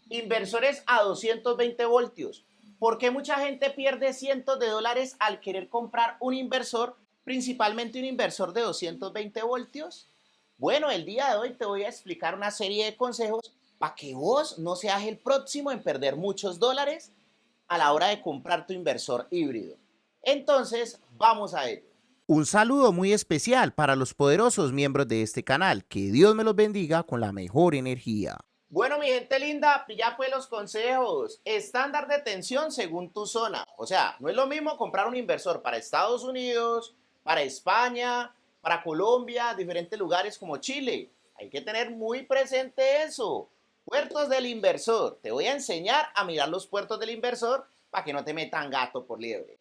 Inversores a 220 voltios. ¿Por qué mucha gente pierde cientos de dólares al querer comprar un inversor, principalmente un inversor de 220 voltios? Bueno, el día de hoy te voy a explicar una serie de consejos para que vos no seas el próximo en perder muchos dólares a la hora de comprar tu inversor híbrido. Entonces, vamos a ello. Un saludo muy especial para los poderosos miembros de este canal. Que Dios me los bendiga con la mejor energía. Bueno, mi gente linda, ya pues los consejos. Estándar de tensión según tu zona. O sea, no es lo mismo comprar un inversor para Estados Unidos, para España, para Colombia, diferentes lugares como Chile. Hay que tener muy presente eso. Puertos del inversor. Te voy a enseñar a mirar los puertos del inversor para que no te metan gato por liebre.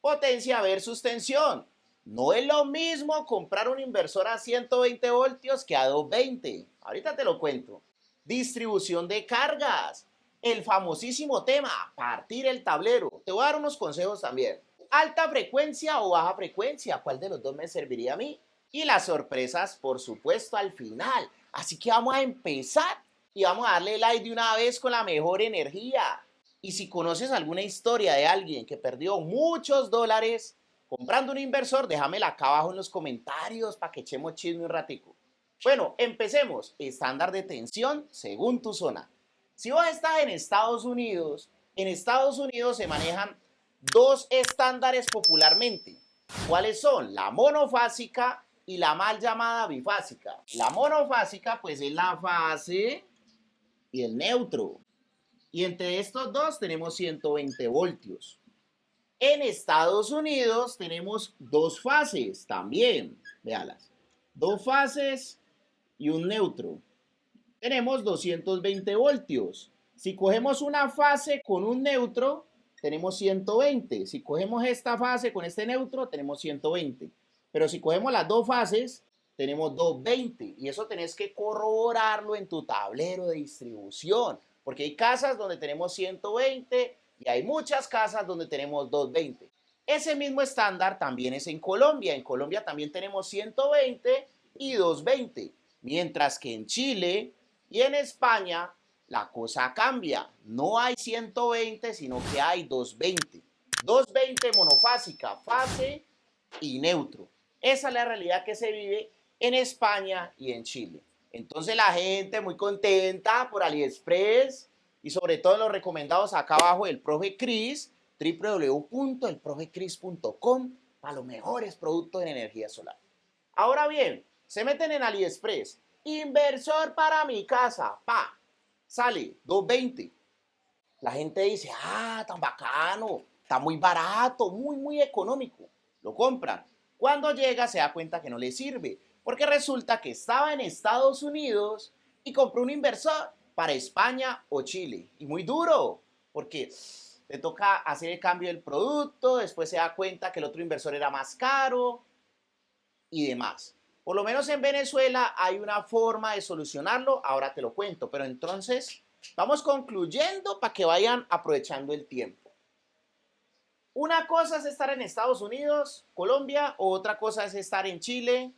Potencia versus tensión. No es lo mismo comprar un inversor a 120 voltios que a 220. Ahorita te lo cuento. Distribución de cargas. El famosísimo tema, partir el tablero. Te voy a dar unos consejos también. Alta frecuencia o baja frecuencia, ¿cuál de los dos me serviría a mí? Y las sorpresas, por supuesto, al final. Así que vamos a empezar y vamos a darle like de una vez con la mejor energía. Y si conoces alguna historia de alguien que perdió muchos dólares comprando un inversor, déjamela acá abajo en los comentarios para que echemos chisme un ratico. Bueno, empecemos. Estándar de tensión según tu zona. Si vos estás en Estados Unidos se manejan dos estándares popularmente. ¿Cuáles son? La monofásica y la mal llamada bifásica. La monofásica pues es la fase y el neutro. Y entre estos dos tenemos 120 voltios. En Estados Unidos tenemos dos fases también, véalas. Dos fases y un neutro. Tenemos 220 voltios. Si cogemos una fase con un neutro, tenemos 120. Si cogemos esta fase con este neutro, tenemos 120. Pero si cogemos las dos fases, tenemos 220. Y eso tenés que corroborarlo en tu tablero de distribución. Porque hay casas donde tenemos 120 y hay muchas casas donde tenemos 220. Ese mismo estándar también es en Colombia. En Colombia también tenemos 120 y 220. Mientras que en Chile y en España la cosa cambia. No hay 120, sino que hay 220. 220 monofásica, fase y neutro. Esa es la realidad que se vive en España y en Chile. Entonces la gente muy contenta por AliExpress y sobre todo en los recomendados acá abajo del profe Cris, www.elprofecris.com para los mejores productos en energía solar. Ahora bien, se meten en AliExpress, inversor para mi casa, pa, sale 220. La gente dice, tan bacano, está muy barato, muy económico. Lo compran. Cuando llega se da cuenta que no le sirve, porque resulta que estaba en Estados Unidos y compró un inversor para España o Chile. Y muy duro, porque le toca hacer el cambio del producto, después se da cuenta que el otro inversor era más caro y demás. Por lo menos en Venezuela hay una forma de solucionarlo, ahora te lo cuento, pero entonces vamos concluyendo para que vayan aprovechando el tiempo. Una cosa es estar en Estados Unidos, Colombia, o otra cosa es estar en Chile,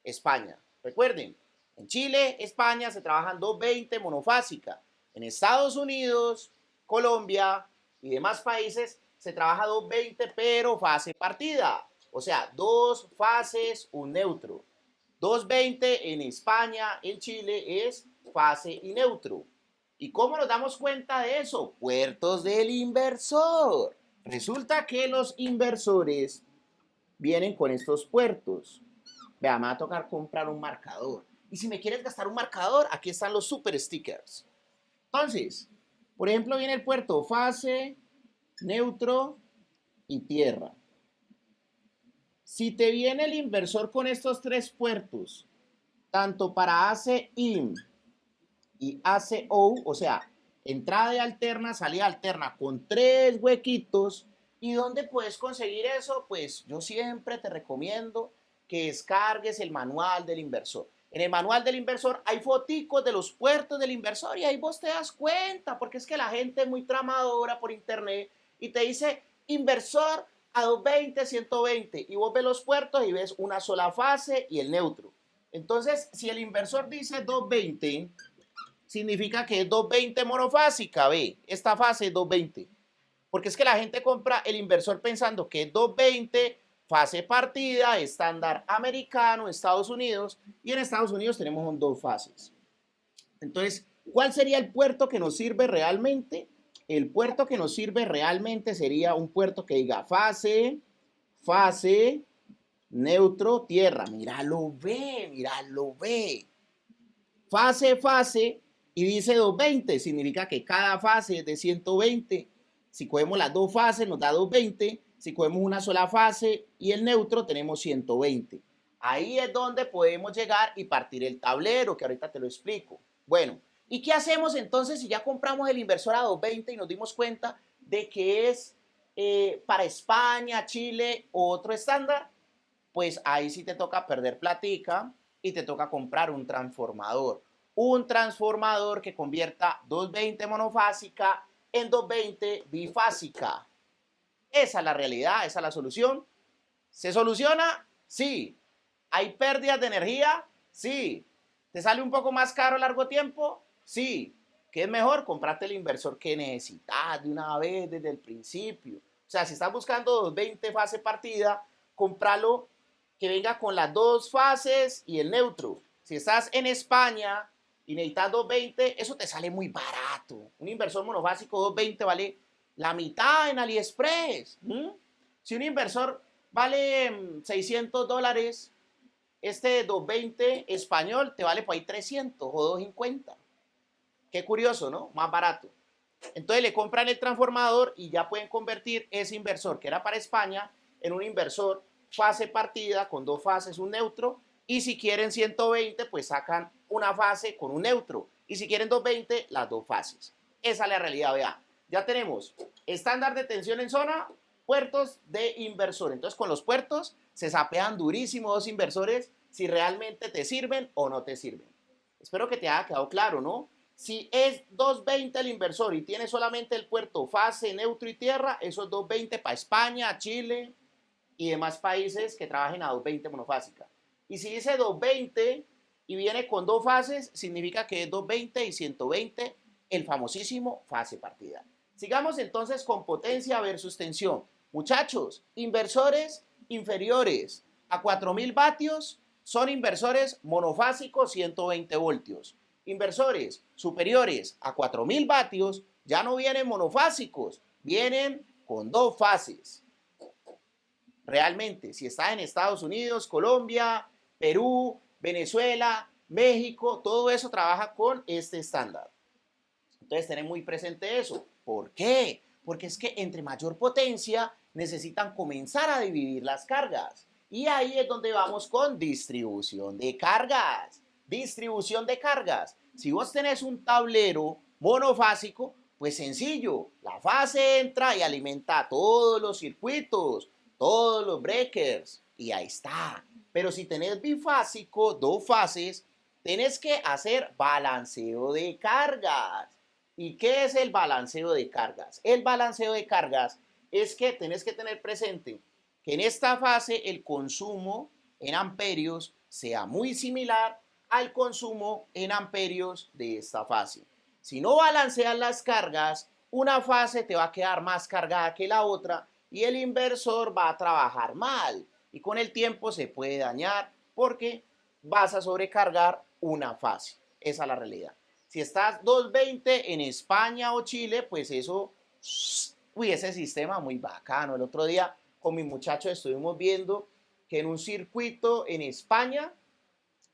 España. Recuerden, en Chile, España se trabajan 220 monofásica. En Estados Unidos, Colombia y demás países se trabaja 220 pero fase partida. O sea, dos fases, un neutro. 220 en España, en Chile es fase y neutro. ¿Y cómo nos damos cuenta de eso? Puertos del inversor. Resulta que los inversores vienen con estos puertos. Vea, me va a tocar comprar un marcador. Y si me quieres gastar un marcador, aquí están los super stickers. Entonces, por ejemplo, viene el puerto fase, neutro y tierra. Si te viene el inversor con estos tres puertos, tanto para AC-IN y AC-O, o sea, entrada y alterna, salida alterna, con tres huequitos. ¿Y dónde puedes conseguir eso? Pues yo siempre te recomiendo que descargues el manual del inversor. En el manual del inversor hay foticos de los puertos del inversor y ahí vos te das cuenta, porque es que la gente es muy tramadora por internet y te dice inversor a 220, 120 y vos ves los puertos y ves una sola fase y el neutro. Entonces, si el inversor dice 220, significa que es 220 monofásica, ve, esta fase es 220. Porque es que la gente compra el inversor pensando que es 220, fase partida, estándar americano, Estados Unidos, y en Estados Unidos tenemos dos fases. Entonces, ¿cuál sería el puerto que nos sirve realmente? El puerto que nos sirve realmente sería un puerto que diga fase, neutro, tierra. Míralo, ve. Fase, y dice 220, significa que cada fase es de 120. Si cogemos las dos fases nos da 220, si cogemos una sola fase y el neutro tenemos 120. Ahí es donde podemos llegar y partir el tablero, que ahorita te lo explico. Bueno, ¿y qué hacemos entonces si ya compramos el inversor a 220 y nos dimos cuenta de que es para España, Chile o otro estándar? Pues ahí sí te toca perder platica y te toca comprar un transformador. Un transformador que convierta 220 monofásica en 220 bifásica. Esa es la realidad, esa es la solución. ¿Se soluciona? Sí. ¿Hay pérdidas de energía? Sí. ¿Te sale un poco más caro a largo tiempo? Sí. ¿Qué es mejor? Comprarte el inversor que necesitas de una vez desde el principio. O sea, si estás buscando 220 fase partida, cómpralo que venga con las dos fases y el neutro. Si estás en España y necesitas 220, eso te sale muy barato. Un inversor monofásico 220 vale la mitad en AliExpress. Si un inversor vale $600, este 220 español te vale por ahí 300 o 250. Qué curioso, ¿no? Más barato. Entonces le compran el transformador y ya pueden convertir ese inversor que era para España en un inversor fase partida con dos fases, un neutro. Y si quieren 120, pues sacan una fase con un neutro. Y si quieren 220, las dos fases. Esa es la realidad, vea. Ya tenemos estándar de tensión en zona, puertos de inversor. Entonces con los puertos se sapean durísimo dos inversores si realmente te sirven o no te sirven. Espero que te haya quedado claro, ¿no? Si es 220 el inversor y tiene solamente el puerto fase, neutro y tierra, eso es 220 para España, Chile y demás países que trabajen a 220 monofásica. Y si dice 220 y viene con dos fases, significa que es 220 y 120, el famosísimo fase partida. Sigamos entonces con potencia versus tensión. Muchachos, inversores inferiores a 4000 vatios son inversores monofásicos 120 voltios. Inversores superiores a 4000 vatios ya no vienen monofásicos, vienen con dos fases. Realmente, si está en Estados Unidos, Colombia, Perú, Venezuela, México, todo eso trabaja con este estándar. Entonces, tener muy presente eso. ¿Por qué? Porque es que entre mayor potencia necesitan comenzar a dividir las cargas. Y ahí es donde vamos con distribución de cargas. Distribución de cargas. Si vos tenés un tablero monofásico, pues sencillo, la fase entra y alimenta todos los circuitos, todos los breakers, y ahí está. Pero si tenés bifásico, dos fases, tenés que hacer balanceo de cargas. ¿Y qué es el balanceo de cargas? El balanceo de cargas es que tenés que tener presente que en esta fase el consumo en amperios sea muy similar al consumo en amperios de esta fase. Si no balanceas las cargas, una fase te va a quedar más cargada que la otra y el inversor va a trabajar mal y con el tiempo se puede dañar porque vas a sobrecargar una fase. Esa es la realidad. Si estás 220 en España o Chile, pues eso, uy, ese sistema muy bacano. El otro día con mi muchacho estuvimos viendo que en un circuito en España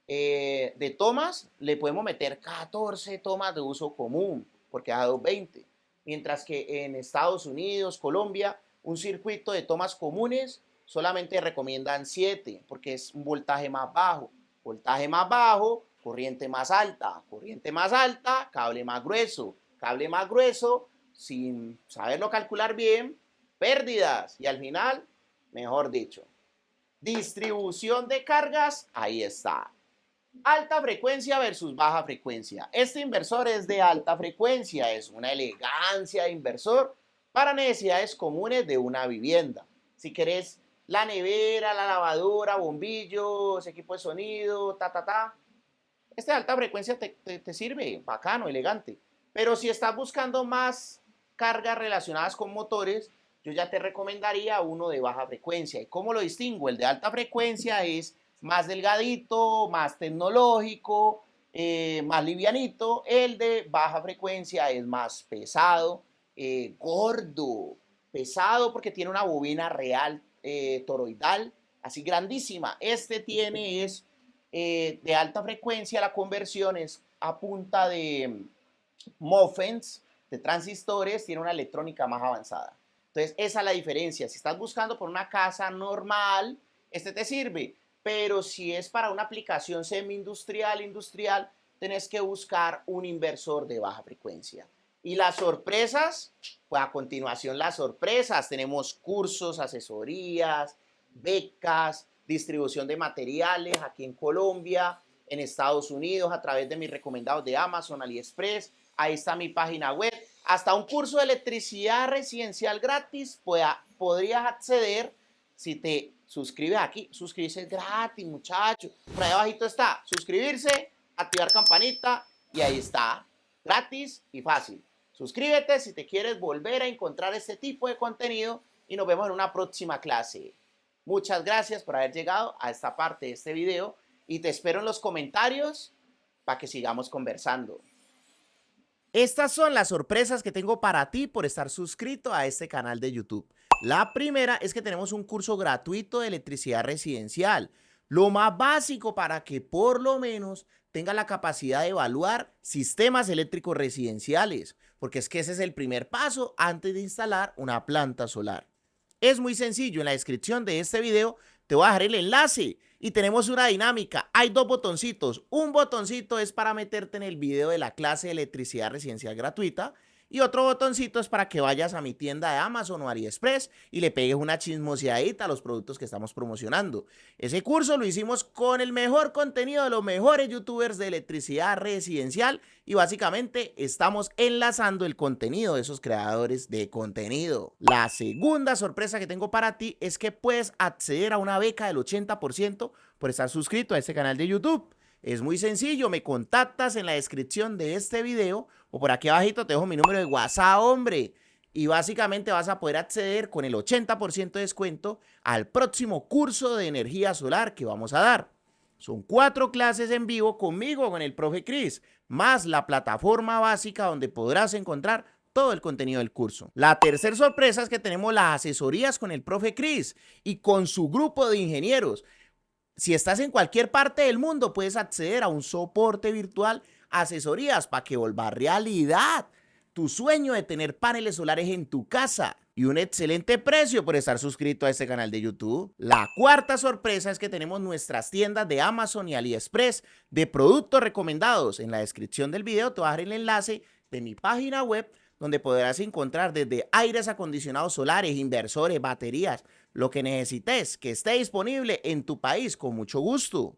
de tomas le podemos meter 14 tomas de uso común, porque a 220. Mientras que en Estados Unidos, Colombia, un circuito de tomas comunes solamente recomiendan 7, porque es un voltaje más bajo. Voltaje más bajo, corriente más alta, cable más grueso, sin saberlo calcular bien, pérdidas y al final, mejor dicho, distribución de cargas, ahí está. Alta frecuencia versus baja frecuencia. Este inversor es de alta frecuencia, es una elegancia de inversor para necesidades comunes de una vivienda. Si querés la nevera, la lavadora, bombillos, equipo de sonido, Este de alta frecuencia te sirve, bacano, elegante. Pero si estás buscando más cargas relacionadas con motores, yo ya te recomendaría uno de baja frecuencia. ¿Y cómo lo distingo? El de alta frecuencia es más delgadito, más tecnológico, más livianito. El de baja frecuencia es más pesado, gordo, pesado porque tiene una bobina real toroidal, así grandísima. Este tiene es de alta frecuencia, la conversión es a punta de muffins, de transistores, tiene una electrónica más avanzada. Entonces, esa es la diferencia. Si estás buscando por una casa normal, este te sirve. Pero si es para una aplicación semi-industrial, industrial, tenés que buscar un inversor de baja frecuencia. Y las sorpresas, pues a continuación las sorpresas. Tenemos cursos, asesorías, becas, distribución de materiales aquí en Colombia, en Estados Unidos, a través de mis recomendados de Amazon, AliExpress. Ahí está mi página web. Hasta un curso de electricidad residencial gratis podrías acceder si te suscribes aquí. Suscribirse es gratis, muchachos. Por ahí abajito está. Suscribirse, activar campanita y ahí está. Gratis y fácil. Suscríbete si te quieres volver a encontrar este tipo de contenido y nos vemos en una próxima clase. Muchas gracias por haber llegado a esta parte de este video y te espero en los comentarios para que sigamos conversando. Estas son las sorpresas que tengo para ti por estar suscrito a este canal de YouTube. La primera es que tenemos un curso gratuito de electricidad residencial, lo más básico para que por lo menos tenga la capacidad de evaluar sistemas eléctricos residenciales, porque es que ese es el primer paso antes de instalar una planta solar. Es muy sencillo, en la descripción de este video te voy a dejar el enlace y tenemos una dinámica. Hay dos botoncitos. Un botoncito es para meterte en el video de la clase de electricidad residencial gratuita y otro botoncito es para que vayas a mi tienda de Amazon o AliExpress y le pegues una chismoseadita a los productos que estamos promocionando. Ese curso lo hicimos con el mejor contenido de los mejores youtubers de electricidad residencial y básicamente estamos enlazando el contenido de esos creadores de contenido. La segunda sorpresa que tengo para ti es que puedes acceder a una beca del 80% por estar suscrito a este canal de YouTube. Es muy sencillo, me contactas en la descripción de este video o por aquí abajito te dejo mi número de WhatsApp, hombre. Y básicamente vas a poder acceder con el 80% de descuento al próximo curso de energía solar que vamos a dar. Son 4 clases en vivo conmigo, con el profe Chris, más la plataforma básica donde podrás encontrar todo el contenido del curso. La tercera sorpresa es que tenemos las asesorías con el profe Chris y con su grupo de ingenieros. Si estás en cualquier parte del mundo, puedes acceder a un soporte virtual, asesorías para que vuelva realidad tu sueño de tener paneles solares en tu casa y un excelente precio por estar suscrito a este canal de YouTube. La cuarta sorpresa es que tenemos nuestras tiendas de Amazon y AliExpress de productos recomendados. En la descripción del video te voy a dejar el enlace de mi página web donde podrás encontrar desde aires acondicionados solares, inversores, baterías, lo que necesites que esté disponible en tu país con mucho gusto.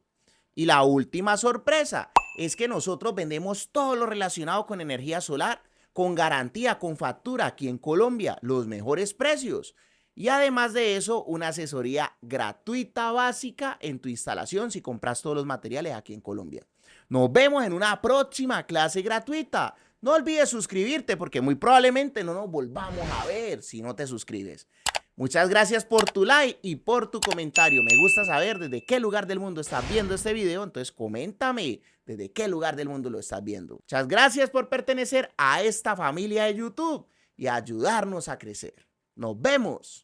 Y la última sorpresa es que nosotros vendemos todo lo relacionado con energía solar, con garantía, con factura aquí en Colombia, los mejores precios. Y además de eso, una asesoría gratuita básica en tu instalación si compras todos los materiales aquí en Colombia. Nos vemos en una próxima clase gratuita. No olvides suscribirte porque muy probablemente no nos volvamos a ver si no te suscribes. Muchas gracias por tu like y por tu comentario. Me gusta saber desde qué lugar del mundo estás viendo este video, entonces coméntame desde qué lugar del mundo lo estás viendo. Muchas gracias por pertenecer a esta familia de YouTube y ayudarnos a crecer. Nos vemos.